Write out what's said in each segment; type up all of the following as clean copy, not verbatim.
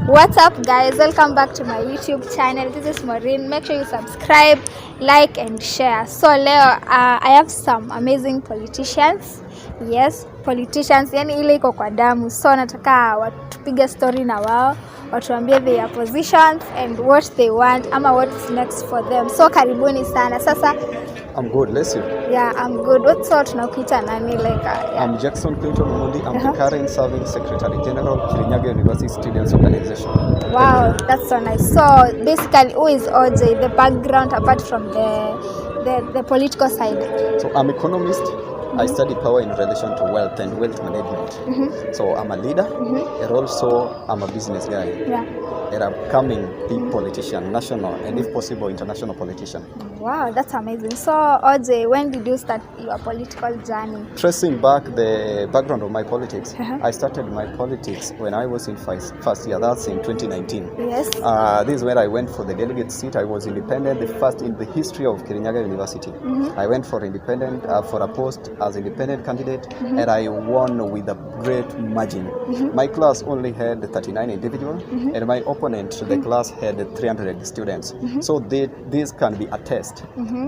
What's up, guys? Welcome back to my YouTube channel. This is Maureen. Make sure you subscribe, like and share. So leo I have some amazing politicians. Yes, politicians, yani ile iko kwa damu. So nataka watupige story na wao, watuambie their positions and what they want ama what's next for them. So karibuni sana. Sasa I'm good, bless you. Yeah, I'm good. What sort tunakuita nani like yeah. I'm Jackson Clinton Mundi. I'm the current serving Secretary General Kirinyaga University Students Organization. Wow, that's so nice. So basically, who is OJ? The background apart from the political side. So I'm economist. I study power in relation to wealth and wealth management. So I'm a leader and also I'm a business guy. Yeah. And I'm becoming big politician, national and if possible international politician. Wow, that's amazing. So OJ, when did you start your political journey? Tracing back the background of my politics, I started my politics when I was in first year. That's in 2019. Yes. This is where I went for the delegate seat. I was independent, the first in the history of Kirinyaga University. I went for independent for a post as independent candidate, and I won with a great margin. My class only had 39 individuals, and my opponent, the class had 300 students. So this can be a test.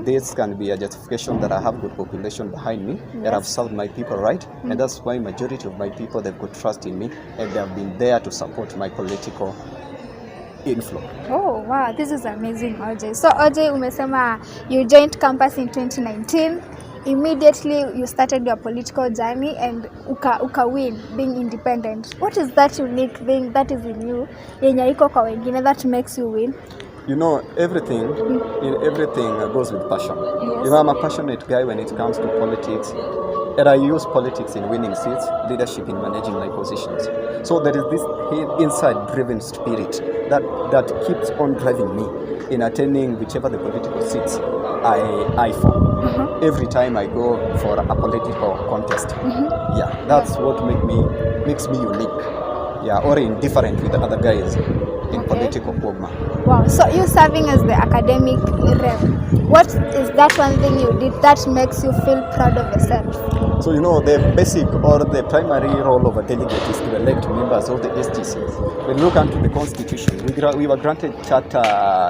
This can be a justification that I have good population behind me, and I've served my people right, and that's why majority of my people, they've got trust in me, and they've been there to support my political inflow. Oh wow, this is amazing, OJ. So OJ, umesema you joined campus in 2019. Immediately you started your political journey and uka win being independent. What is that unique thing that is in you yenye iko kwa wengine that makes you win? You know, everything goes with passion. Yes. You know, I'm a passionate guy when it comes to politics, and I use politics in winning seats, leadership in managing my positions. So there is this inside driven spirit that keeps on driving me in attending whichever the political seats I form. Every time I go for a political contest. Yeah, that's what makes me unique. Yeah, or indifferent with the other guys in political program. Wow, so you serving as the academic rep, what is that one thing you did that makes you feel proud of yourself? So you know, the basic or the primary role of a delegate is to elect members of the SGC. When you look into the constitution, we were granted charter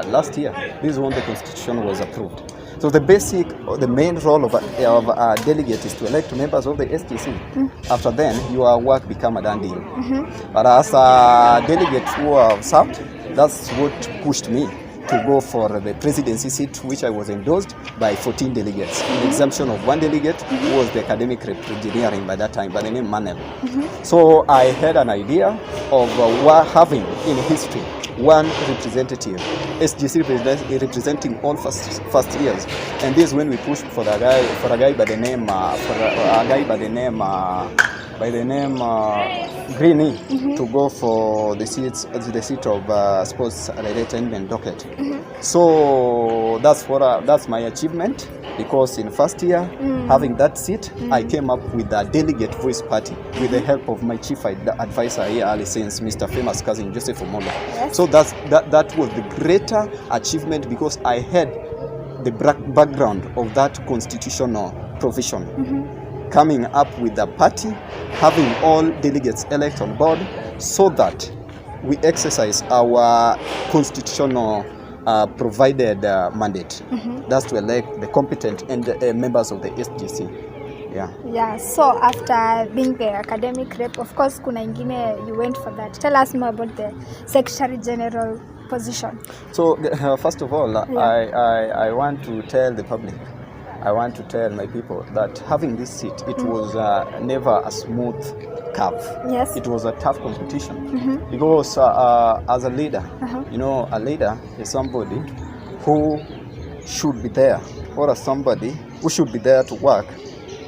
last year. This is when the constitution was approved. So the main role of a delegate is to elect members of the SGC. After then, your work become a done deal. But as a delegate who have served, that's what pushed me to go for the presidency seat, which I was endorsed by 14 delegates. In exemption of one delegate who was the academic rep engineering by that time, by the name Manel. So I had an idea of having in history one representative, SGC representing all first years, and this is when we pushed for a guy by the name Greeny to go for the seat of sports related docket. So that's my achievement, because in first year having that seat, I came up with a delegate voice party with the help of my chief advisor here early since Mr. Famous cousin Joseph Omondo. Yes. So that was the greater achievement, because I had the background of that constitutional provision. Coming up with a party, having all delegates elect on board, so that we exercise our constitutional provided mandate. That's to elect the competent and members of the SGC. Yeah, so after being the academic rep, of course kuna ingine you went for that. Tell us more about the Secretary General position. So first of all, I want to tell the public, I want to tell my people that having this seat, it was never a smooth curve. Yes. It was a tough competition, because as a leader, you know, a leader is somebody who should be there, or somebody who should be there to work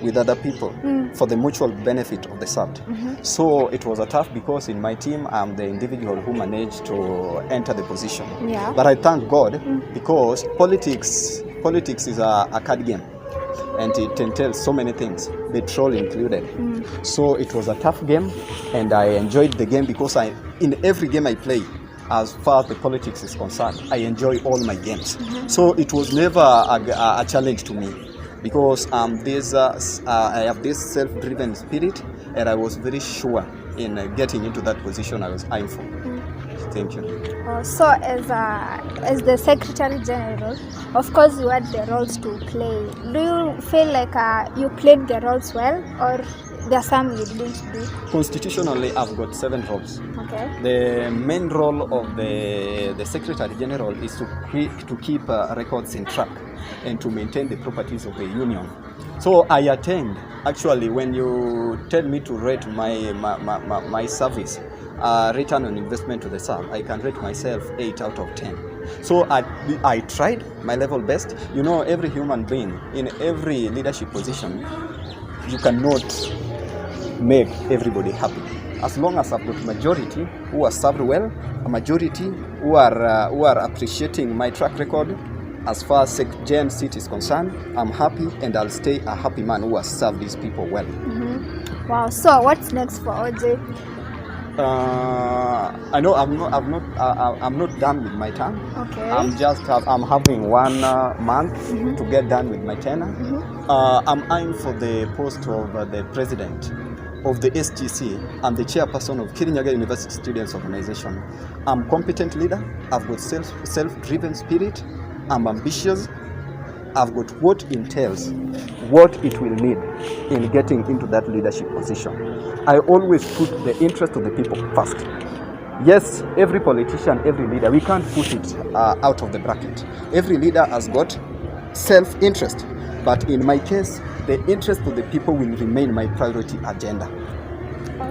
with other people for the mutual benefit of the served. So it was a tough, because in my team I'm the individual who managed to enter the position. Yeah. But I thank God, because politics is a card game, and it entails so many things, petrol included. So it was a tough game, and I enjoyed the game, because in every game I play, as far as the politics is concerned, I enjoy all my games. So it was never a challenge to me, because I have this self-driven spirit, and I was very sure in getting into that position I was eyeing for. Thank you. So as the Secretary General, of course you had the roles to play. Do you feel like you played the roles well, or there are some you didn't do? Constitutionally, I've got 7 roles. Okay. The main role of the Secretary General is to keep records in track and to maintain the properties of the Union. So I attend, actually, when you tell me to rate my service, return on investment to the SAR, I can rate myself 8 out of 10. So I tried my level best. You know, every human being in every leadership position, you cannot make everybody happy. As long as I've got majority who are served well, a majority who are appreciating my track record, as far as Gen seat is concerned, I'm happy, and I'll stay a happy man who has served these people well. Wow. So what's next for OJ? I know I'm not done with my term. Okay. I'm having 1 month to get done with my tenure. I'm eyeing for the post of the president of the SGC and the chairperson of Kirinyaga University Students Organization. I'm a competent leader. I've got self-driven spirit. I'm ambitious. I've got what entails, what it will need in getting into that leadership position. I always put the interest of the people first. Yes, every politician, every leader, we can't put it out of the bracket. Every leader has got self-interest, but in my case, the interest of the people will remain my priority agenda.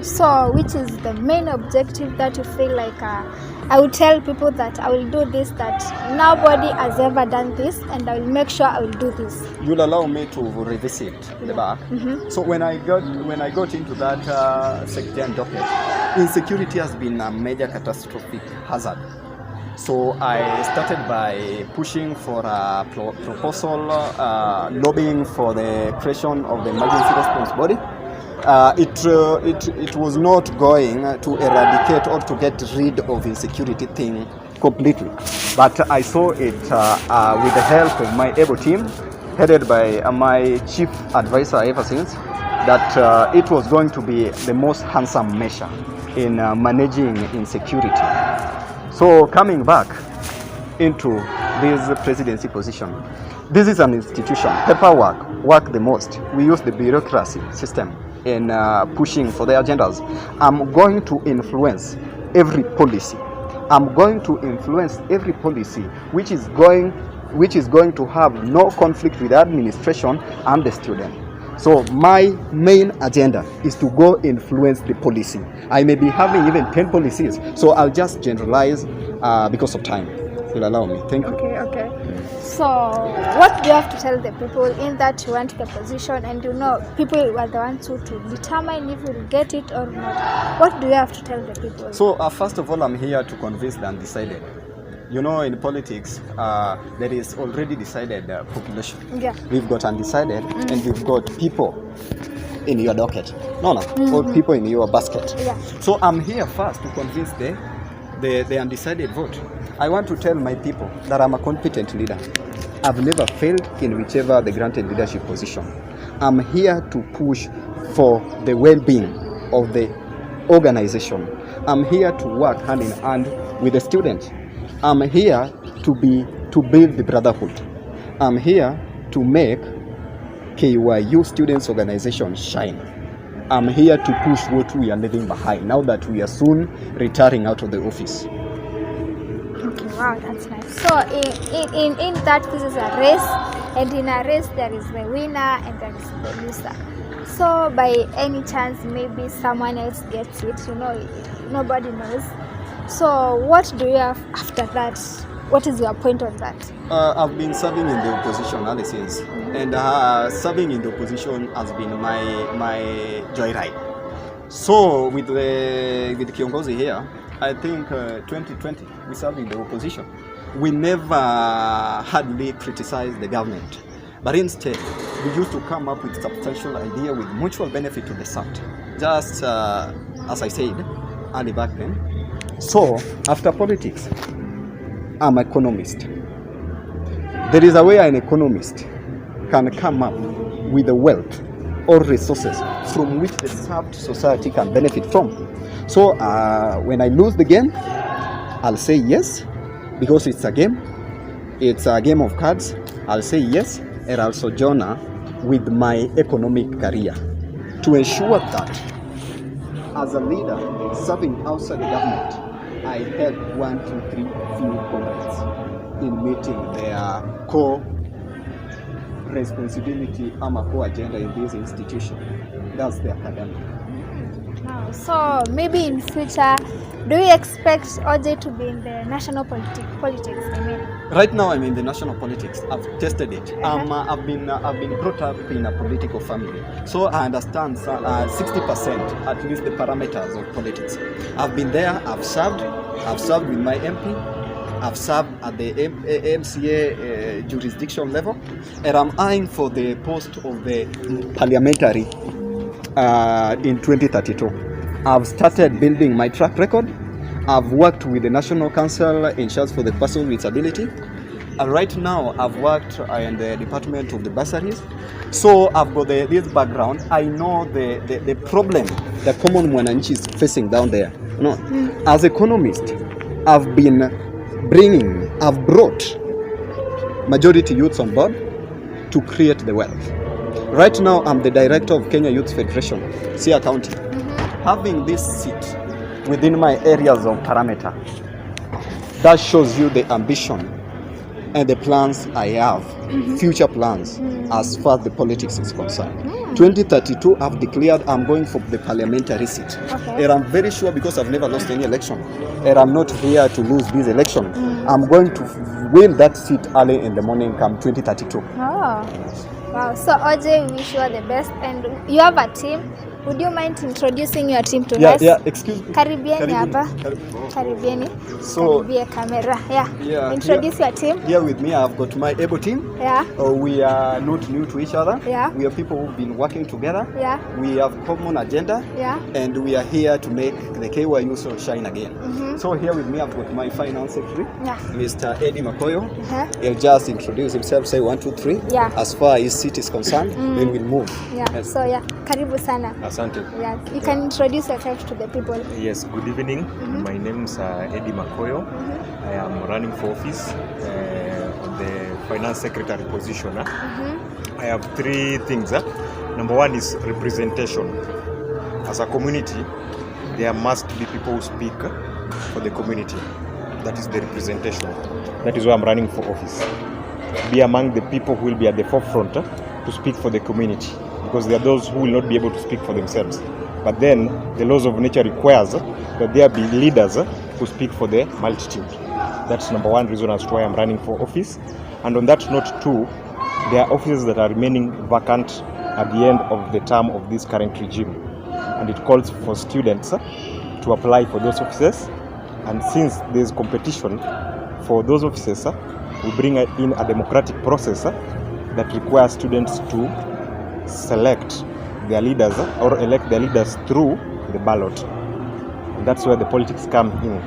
So, which is the main objective that you feel like I will tell people that I will do this, that nobody has ever done this, and I will make sure I will do this? You'll allow me to revisit the back. So when I got into that sectarian docket, insecurity has been a major catastrophic hazard. So I started by pushing for a proposal, lobbying for the creation of the emergency response body. It was not going to eradicate or to get rid of insecurity thing completely, but I saw it with the help of my able team, headed by my chief advisor ever since, that it was going to be the most handsome measure in managing insecurity. So coming back into this presidency position, this is an institution. Paperwork work the most. We use the bureaucracy system in pushing for the agendas. I'm going to influence every policy. I'm going to influence every policy which is going to have no conflict with the administration and the student. So my main agenda is to go influence the policy. I may be having even 10 policies, so I'll just generalize because of time. You'll allow me. Thank you. Okay. So what do you have to tell the people in that you want the position, and you know people are the ones who to determine if you will get it or not? What do you have to tell the people? So first of all, I'm here to convince the undecided. You know, in politics, there is already decided population. Yeah. We've got undecided, and we've got people in your docket. Or people in your basket. Yeah. So I'm here first to convince the undecided vote. I want to tell my people that I'm a competent leader. I've never failed in whichever the granted leadership position. I'm here to push for the well-being of the organization. I'm here to work hand in hand with the students. I'm here to build the brotherhood. I'm here to make KYU Students Organization shine. I'm here to push what we are leaving behind now that we are soon retiring out of the office. Okay, wow, that's nice. So in that, this is a race, and in a race there is the winner and there is the loser. So by any chance maybe someone else gets it, you know, nobody knows. So what do you have after that? What is your point on that? I've been serving in the opposition ever since, and serving in the opposition has been my joyride. So with Kiongozi here, I think 2020 we served in the opposition. We never hardly criticized the government, but instead we used to come up with substantial idea with mutual benefit to the South. Just as I said early back then. So after politics, I'm an economist. There is a way an economist can come up with the wealth or resources from which the served society can benefit from. So when I lose the game, I'll say yes, because it's a game. It's a game of cards. I'll say yes, and I'll sojourn with my economic career to ensure that as a leader serving outside the government, I help 1, 2, 3 few comrades in meeting their core responsibility and core agenda in this institution. That's the academic. Wow. So maybe in future, do you expect OJ to be in the national politics? Right now, I'm in the national politics. I've tested it. I've been brought up in a political family, so I understand 60% at least the parameters of politics. I've been there. I've served with my MP. I've served at the MCA jurisdiction level, and I'm eyeing for the post of the parliamentary in 2032. I've started building my track record. I've worked with the National Council in charge for the person with disability. Right now, I've worked in the Department of the Bursaries. So I've got this background. I know the problem the common mwananchi is facing down there. As economist, I've brought majority youths on board to create the wealth. Right now, I'm the director of Kenya Youth Federation, Sia County. Having this seat within my areas of parameter, that shows you the ambition and the plans I have, future plans as far as the politics is concerned. 2032, I've declared I'm going for the parliamentary seat. Okay. And I'm very sure, because I've never lost any election, and I'm not here to lose this election, I'm going to win that seat early in the morning come 2032. Oh. Wow. So OJ, we wish you all the best, and you have a team. Would you mind introducing your team to us? Yeah, excuse me. Karibieni hapa. Karibieni. So, Karibia camera. Introduce your team. Here with me, I've got my able team. Yeah. We are not new to each other. Yeah. We are people who've been working together. Yeah. We have common agenda. Yeah. And we are here to make the KYU so shine again. So here with me, I've got my finance secretary, Mr. Eddie Makoyo. He'll just introduce himself, say 1, 2, 3. Yeah. As far as his seat is concerned, then we'll move. Yeah. Yes. So karibu sana. Asante. Yes. You can introduce yourself to the people. Yes, good evening. My name is Eddie Makoyo. I am running for office on the finance secretary position. I have 3 things. Number 1 is representation. As a community, there must be people who speak for the community. That is the representation. That is why I'm running for office. Be among the people who will be at the forefront to speak for the community, because there are those who will not be able to speak for themselves. But then the laws of nature requires that there be leaders who speak for the multitude. That's number 1 reason as to why I'm running for office. And on that note too, there are offices that are remaining vacant at the end of the term of this current regime. And it calls for students to apply for those offices. And since there's competition for those offices, we bring in a democratic process that requires students to select their leaders or elect their leaders through the ballot. And that's where the politics come in.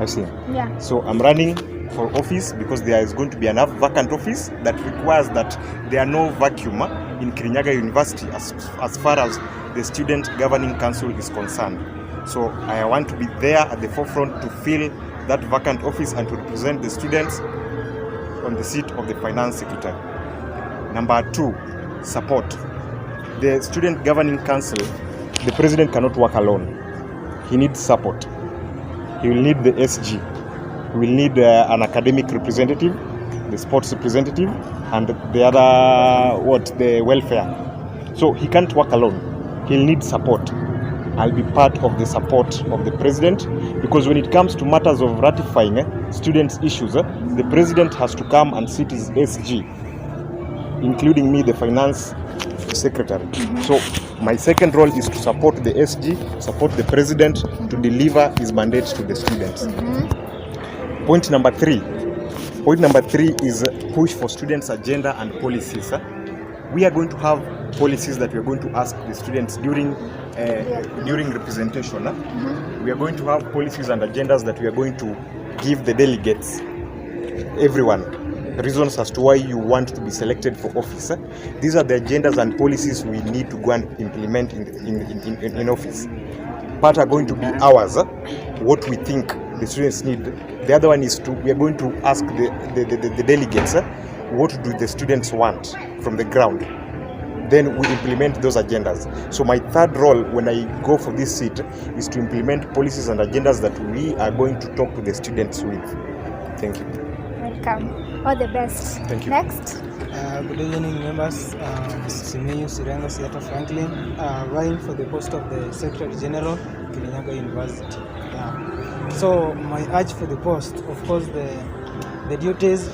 I see. Yeah. So I'm running for office because there is going to be enough vacant office that requires that there are no vacuum in Kirinyaga University as far as the Student Governing Council is concerned. So I want to be there at the forefront to fill that vacant office and to represent the students on the seat of the finance secretary. Number 2, support. The Student Governing Council, the president cannot work alone. He needs support. He will need the SG. He will need an academic representative, the sports representative, and the other, the welfare. So he can't work alone. He'll need support. I'll be part of the support of the president, because when it comes to matters of ratifying students' issues, the president has to come and sit his SG, including me, the finance secretary. So my second role is to support the SG, support the president to deliver his mandate to the students. Point number 3 is push for students' agenda and policies. We are going to have policies that we are going to ask the students during representation. We are going to have policies and agendas that we are going to give the delegates, everyone, reasons as to why you want to be selected for office. These are the agendas and policies we need to go and implement in office. Part are going to be ours, what we think the students need. The other one is we are going to ask the delegates, what do the students want from the ground. Then we implement those agendas. So my third role when I go for this seat is to implement policies and agendas that we are going to talk to the students with. Thank you. Welcome. All the best. Thank you. Next. Good evening, members. Simiyu Sirenga Seattle Franklin, vying for the post of the Secretary General, Kirinyaga University. So my urge for the post, of course, the duties